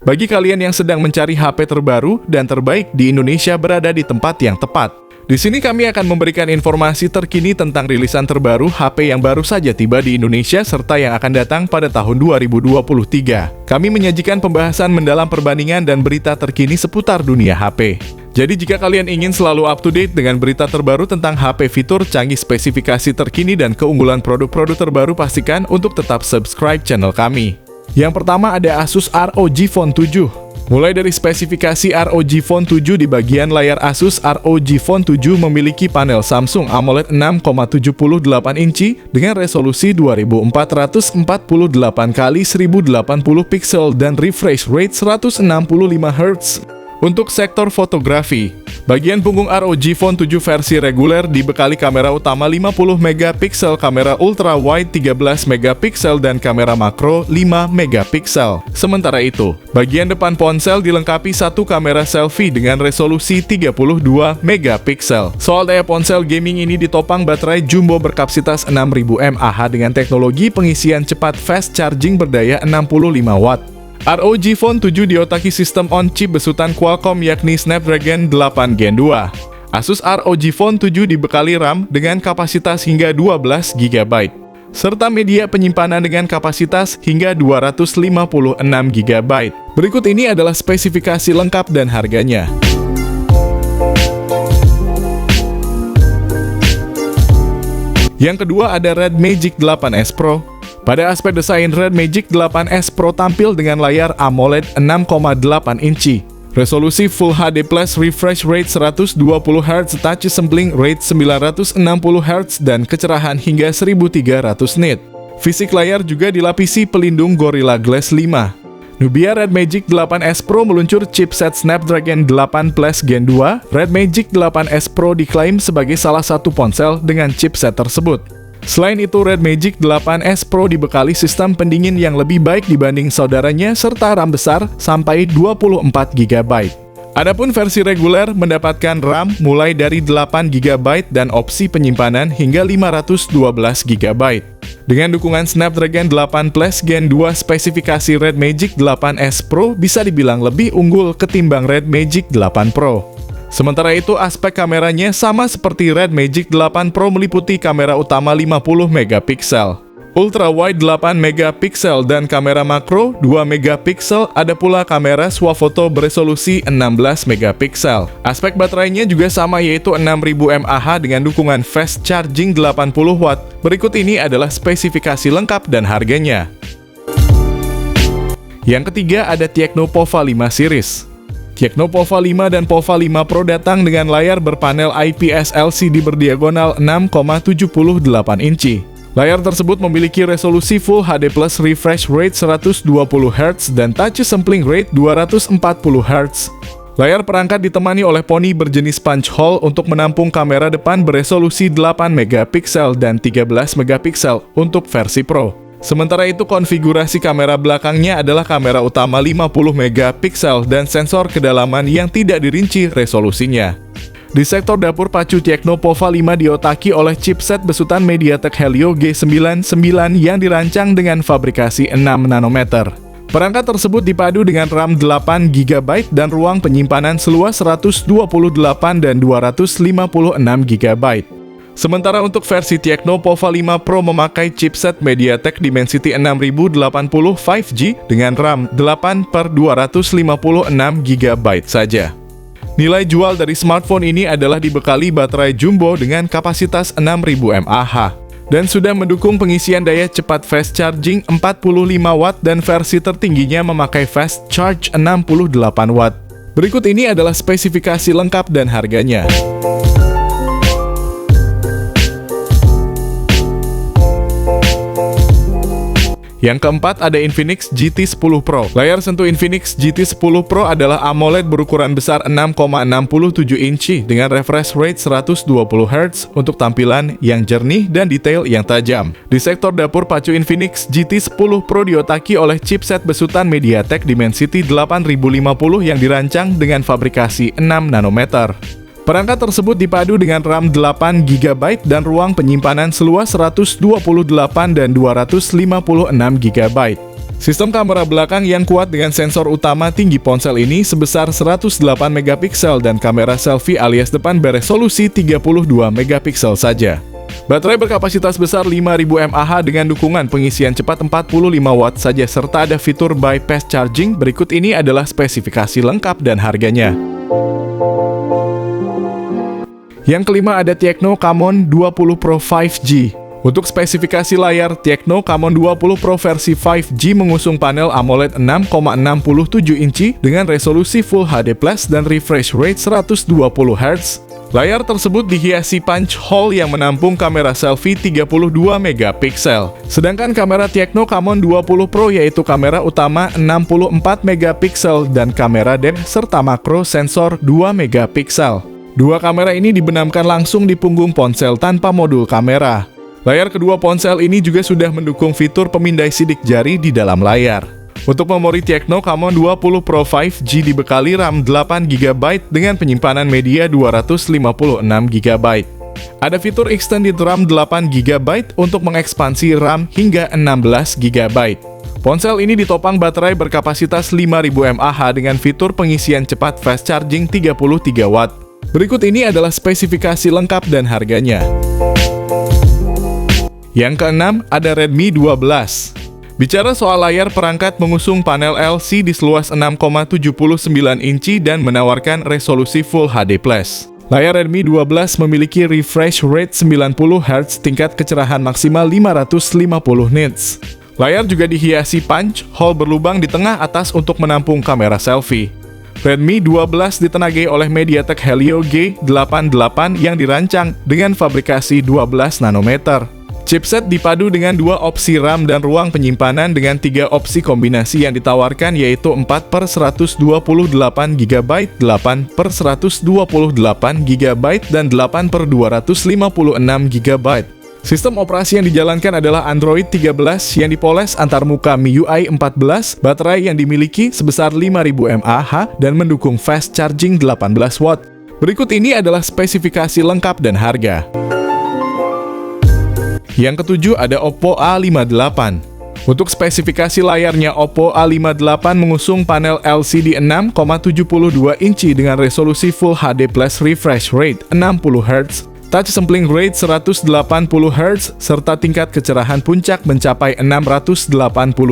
Bagi kalian yang sedang mencari HP terbaru dan terbaik di Indonesia berada di tempat yang tepat. Di sini kami akan memberikan informasi terkini tentang rilisan terbaru HP yang baru saja tiba di Indonesia serta yang akan datang pada tahun 2023. Kami menyajikan pembahasan mendalam perbandingan dan berita terkini seputar dunia HP. Jadi jika kalian ingin selalu up to date dengan berita terbaru tentang HP, fitur canggih, spesifikasi terkini, dan keunggulan produk-produk terbaru, pastikan untuk tetap subscribe channel kami. Yang pertama ada Asus ROG Phone 7. Mulai dari spesifikasi ROG Phone 7, di bagian layar Asus ROG Phone 7 memiliki panel Samsung AMOLED 6,78 inci dengan resolusi 2448x1080 pixel dan refresh rate 165 Hz. Untuk sektor fotografi, bagian punggung ROG Phone 7 versi reguler dibekali kamera utama 50 MP, kamera ultra wide 13 MP, dan kamera makro 5 MP. Sementara itu, bagian depan ponsel dilengkapi satu kamera selfie dengan resolusi 32 MP. Soal daya ponsel gaming ini ditopang baterai jumbo berkapasitas 6000 mAh dengan teknologi pengisian cepat fast charging berdaya 65 Watt. ROG Phone 7 diotaki sistem on-chip besutan Qualcomm yakni Snapdragon 8 Gen 2. Asus ROG Phone 7 dibekali RAM dengan kapasitas hingga 12 GB, serta media penyimpanan dengan kapasitas hingga 256 GB. Berikut ini adalah spesifikasi lengkap dan harganya. Yang kedua ada Red Magic 8S Pro. Pada aspek desain, Red Magic 8S Pro tampil dengan layar AMOLED 6,8 inci, resolusi Full HD+, refresh rate 120 Hz, touch sampling rate 960 Hz, dan kecerahan hingga 1300 nit. Fisik layar juga dilapisi pelindung Gorilla Glass 5. Nubia Red Magic 8S Pro meluncur chipset Snapdragon 8 Plus Gen 2. Red Magic 8S Pro diklaim sebagai salah satu ponsel dengan chipset tersebut. Selain itu, Red Magic 8S Pro dibekali sistem pendingin yang lebih baik dibanding saudaranya serta RAM besar sampai 24 GB. Adapun versi reguler mendapatkan RAM mulai dari 8 GB dan opsi penyimpanan hingga 512 GB. Dengan dukungan Snapdragon 8 Plus Gen 2, spesifikasi Red Magic 8S Pro bisa dibilang lebih unggul ketimbang Red Magic 8 Pro. Sementara itu, aspek kameranya sama seperti Red Magic 8 Pro, meliputi kamera utama 50 MP, ultra wide 8 MP, dan kamera makro 2 MP. Ada pula kamera swafoto beresolusi 16 MP. Aspek baterainya juga sama, yaitu 6000 mAh dengan dukungan fast charging 80 Watt. Berikut ini adalah spesifikasi lengkap dan harganya. Yang ketiga ada Tecno Pova 5 series. Tecno Pova 5 dan Pova 5 Pro datang dengan layar berpanel IPS LCD berdiagonal 6,78 inci. Layar tersebut memiliki resolusi Full HD+, refresh rate 120 Hz, dan touch sampling rate 240 Hz. Layar perangkat ditemani oleh poni berjenis punch hole untuk menampung kamera depan beresolusi 8 MP dan 13 MP untuk versi Pro. Sementara itu, konfigurasi kamera belakangnya adalah kamera utama 50 MP dan sensor kedalaman yang tidak dirinci resolusinya. Di sektor dapur pacu, Tecno Pova 5 diotaki oleh chipset besutan MediaTek Helio G99 yang dirancang dengan fabrikasi 6 nanometer. Perangkat tersebut dipadu dengan RAM 8 GB dan ruang penyimpanan seluas 128 dan 256 GB. Sementara untuk versi Tecno Pova 5 Pro memakai chipset MediaTek Dimensity 6080 5G dengan RAM 8/256 GB saja. Nilai jual dari smartphone ini adalah dibekali baterai jumbo dengan kapasitas 6000 mAh dan sudah mendukung pengisian daya cepat fast charging 45 Watt dan versi tertingginya memakai fast charge 68 Watt. Berikut ini adalah spesifikasi lengkap dan harganya. Yang keempat ada Infinix GT10 Pro. Layar sentuh Infinix GT10 Pro adalah AMOLED berukuran besar 6,67 inci dengan refresh rate 120 Hz untuk tampilan yang jernih dan detail yang tajam. Di sektor dapur pacu, Infinix GT10 Pro diotaki oleh chipset besutan MediaTek Dimensity 8050 yang dirancang dengan fabrikasi 6 nanometer. Perangkat tersebut dipadu dengan RAM 8 GB dan ruang penyimpanan seluas 128 dan 256 GB. Sistem kamera belakang yang kuat dengan sensor utama tinggi ponsel ini sebesar 108 megapiksel dan kamera selfie alias depan beresolusi 32 megapiksel saja. Baterai berkapasitas besar 5000 mAh dengan dukungan pengisian cepat 45 watt saja serta ada fitur bypass charging. Berikut ini adalah spesifikasi lengkap dan harganya. Yang kelima ada Tecno Camon 20 Pro 5G. Untuk spesifikasi layar, Tecno Camon 20 Pro versi 5G mengusung panel AMOLED 6,67 inci dengan resolusi Full HD+ dan refresh rate 120 Hz. Layar tersebut dihiasi punch hole yang menampung kamera selfie 32 megapiksel. Sedangkan kamera Tecno Camon 20 Pro yaitu kamera utama 64 megapiksel dan kamera depth serta makro sensor 2 megapiksel. Dua kamera ini dibenamkan langsung di punggung ponsel tanpa modul kamera. Layar kedua ponsel ini juga sudah mendukung fitur pemindai sidik jari di dalam layar. Untuk memori Tecno Camon 20 Pro 5G dibekali RAM 8GB dengan penyimpanan media 256GB. Ada fitur extended RAM 8GB untuk mengekspansi RAM hingga 16GB. Ponsel ini ditopang baterai berkapasitas 5000 mAh dengan fitur pengisian cepat fast charging 33W. Berikut ini adalah spesifikasi lengkap dan harganya. Yang keenam, ada Redmi 12. Bicara soal layar, perangkat mengusung panel LCD seluas 6,79 inci dan menawarkan resolusi Full HD+. Layar Redmi 12 memiliki refresh rate 90 Hz, tingkat kecerahan maksimal 550 nits. Layar juga dihiasi punch hole berlubang di tengah atas untuk menampung kamera selfie. Redmi 12 ditenagai oleh MediaTek Helio G88 yang dirancang dengan fabrikasi 12 nanometer. Chipset dipadu dengan 2 opsi RAM dan ruang penyimpanan dengan 3 opsi kombinasi yang ditawarkan yaitu 4/128GB, 8/128GB, dan 8/256GB. Sistem operasi yang dijalankan adalah Android 13 yang dipoles antarmuka MIUI 14, baterai yang dimiliki sebesar 5000 mAh dan mendukung fast charging 18W. Berikut ini adalah spesifikasi lengkap dan harga. Yang ketujuh ada Oppo A58. Untuk spesifikasi layarnya, Oppo A58 mengusung panel LCD 6,72 inci dengan resolusi Full HD+ refresh rate 60 Hz, touch sampling rate 180 Hz, serta tingkat kecerahan puncak mencapai 680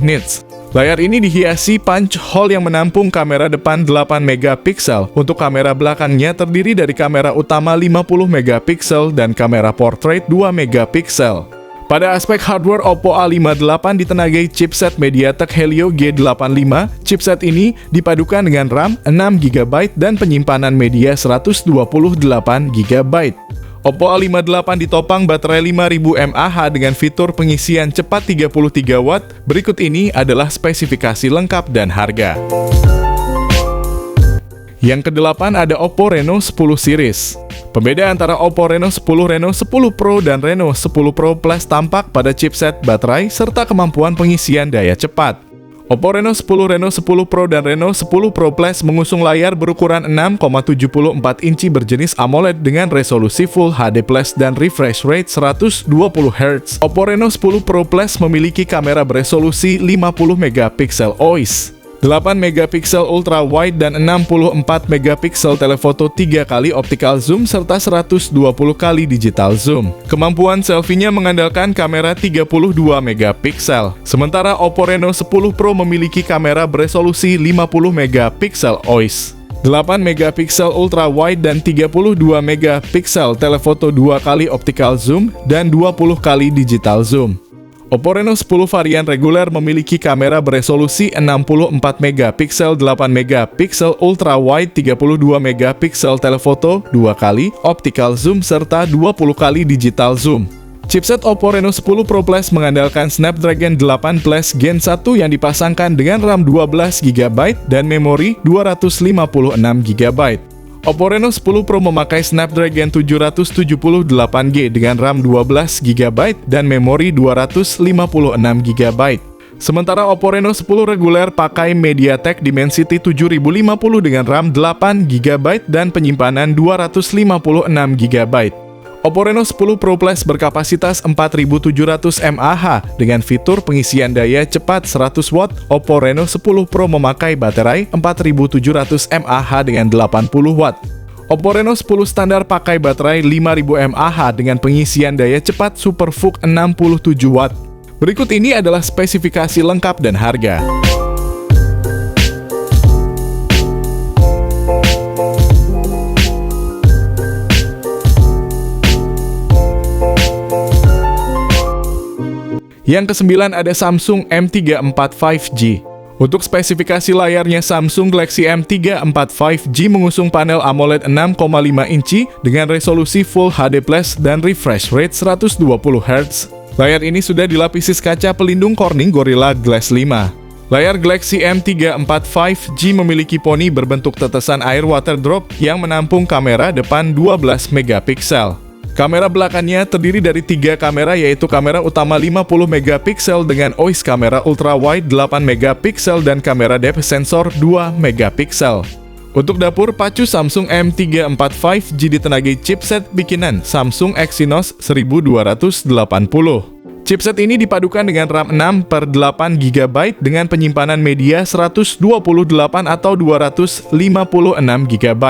nits. Layar ini dihiasi punch hole yang menampung kamera depan 8 megapiksel. Untuk kamera belakangnya terdiri dari kamera utama 50 megapiksel dan kamera portrait 2 megapiksel. Pada aspek hardware, Oppo A58 ditenagai chipset MediaTek Helio G85. Chipset ini dipadukan dengan RAM 6GB dan penyimpanan media 128GB. Oppo A58 ditopang baterai 5000 mAh dengan fitur pengisian cepat 33W. Berikut ini adalah spesifikasi lengkap dan harga. Yang kedelapan ada Oppo Reno 10 series. Pembeda antara Oppo Reno 10, Reno 10 Pro, dan Reno 10 Pro Plus tampak pada chipset baterai serta kemampuan pengisian daya cepat. Oppo Reno 10, Reno 10 Pro, dan Reno 10 Pro Plus mengusung layar berukuran 6,74 inci berjenis AMOLED dengan resolusi Full HD+ dan refresh rate 120 Hz. Oppo Reno 10 Pro Plus memiliki kamera beresolusi 50 megapiksel OIS, 8 megapiksel ultra wide dan 64 megapiksel telefoto 3 kali optical zoom serta 120 kali digital zoom. Kemampuan selfie-nya mengandalkan kamera 32 megapiksel. Sementara Oppo Reno 10 Pro memiliki kamera beresolusi 50 megapiksel OIS, 8 megapiksel ultra wide dan 32 megapiksel telefoto 2 kali optical zoom dan 20 kali digital zoom. Oppo Reno 10 varian reguler memiliki kamera beresolusi 64 megapiksel, 8 megapiksel ultra wide, 32 megapiksel telefoto 2 kali optical zoom serta 20 kali digital zoom. Chipset Oppo Reno 10 Pro Plus mengandalkan Snapdragon 8 Plus Gen 1 yang dipasangkan dengan RAM 12GB dan memori 256GB. Oppo Reno 10 Pro memakai Snapdragon 778G dengan RAM 12GB dan memori 256GB. Sementara Oppo Reno 10 reguler pakai MediaTek Dimensity 7050 dengan RAM 8GB dan penyimpanan 256GB. Oppo Reno 10 Pro Plus berkapasitas 4700 mAh dengan fitur pengisian daya cepat 100 watt. Oppo Reno 10 Pro memakai baterai 4700 mAh dengan 80 watt. Oppo Reno 10 standar pakai baterai 5000 mAh dengan pengisian daya cepat SuperVOOC 67 watt. Berikut ini adalah spesifikasi lengkap dan harga. Yang ke-9 ada Samsung M34 5G. Untuk spesifikasi layarnya, Samsung Galaxy M34 5G mengusung panel AMOLED 6,5 inci dengan resolusi Full HD+ dan refresh rate 120 Hz. Layar ini sudah dilapisi kaca pelindung Corning Gorilla Glass 5. Layar Galaxy M34 5G memiliki poni berbentuk tetesan air water drop yang menampung kamera depan 12 megapiksel. Kamera belakangnya terdiri dari 3 kamera, yaitu kamera utama 50 megapiksel dengan OIS kamera ultra wide 8 megapiksel dan kamera depth sensor 2 megapiksel. Untuk dapur pacu Samsung M34 5G ditenagai chipset bikinan Samsung Exynos 1280. Chipset ini dipadukan dengan RAM 6/8 GB dengan penyimpanan media 128 atau 256 GB.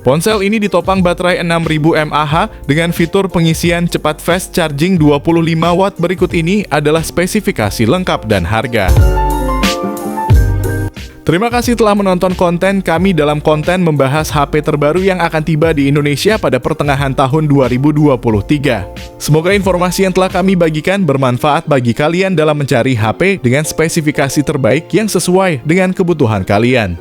Ponsel ini ditopang baterai 6000 mAh dengan fitur pengisian cepat fast charging 25 watt. Berikut ini adalah spesifikasi lengkap dan harga. Terima kasih telah menonton konten kami dalam konten membahas HP terbaru yang akan tiba di Indonesia pada pertengahan tahun 2023. Semoga informasi yang telah kami bagikan bermanfaat bagi kalian dalam mencari HP dengan spesifikasi terbaik yang sesuai dengan kebutuhan kalian.